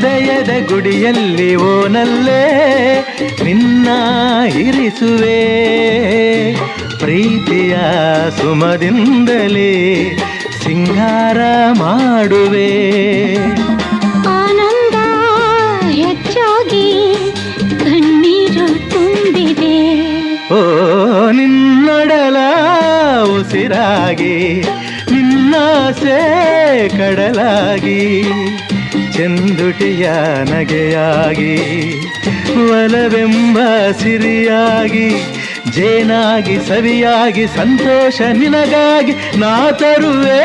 ಹೃದಯದ ಗುಡಿಯಲ್ಲಿ ಓನಲ್ಲೇ ನಿನ್ನ ಇರಿಸುವೆ, ಪ್ರೀತಿಯ ಸುಮದಿಂದಲೇ ಸಿಂಗಾರ ಮಾಡುವೆ. ಆನಂದ ಹೆಚ್ಚಾಗಿ ಕಣ್ಣೀರು ತುಂಬಿದೆ, ಓ ನಿನ್ನೊಡಲ ಉಸಿರಾಗಿ ನಿನ್ನಾಸೆ ಕಡಲಾಗಿ, ಚೆಂದುಟಿಯ ನಗೆಯಾಗಿ ಒಲವೆಂಬ ಸಿರಿಯಾಗಿ, ಜೇನಾಗಿ ಸವಿಯಾಗಿ ಸಂತೋಷ ನಿನಗಾಗಿ ನಾ ತರುವೆ.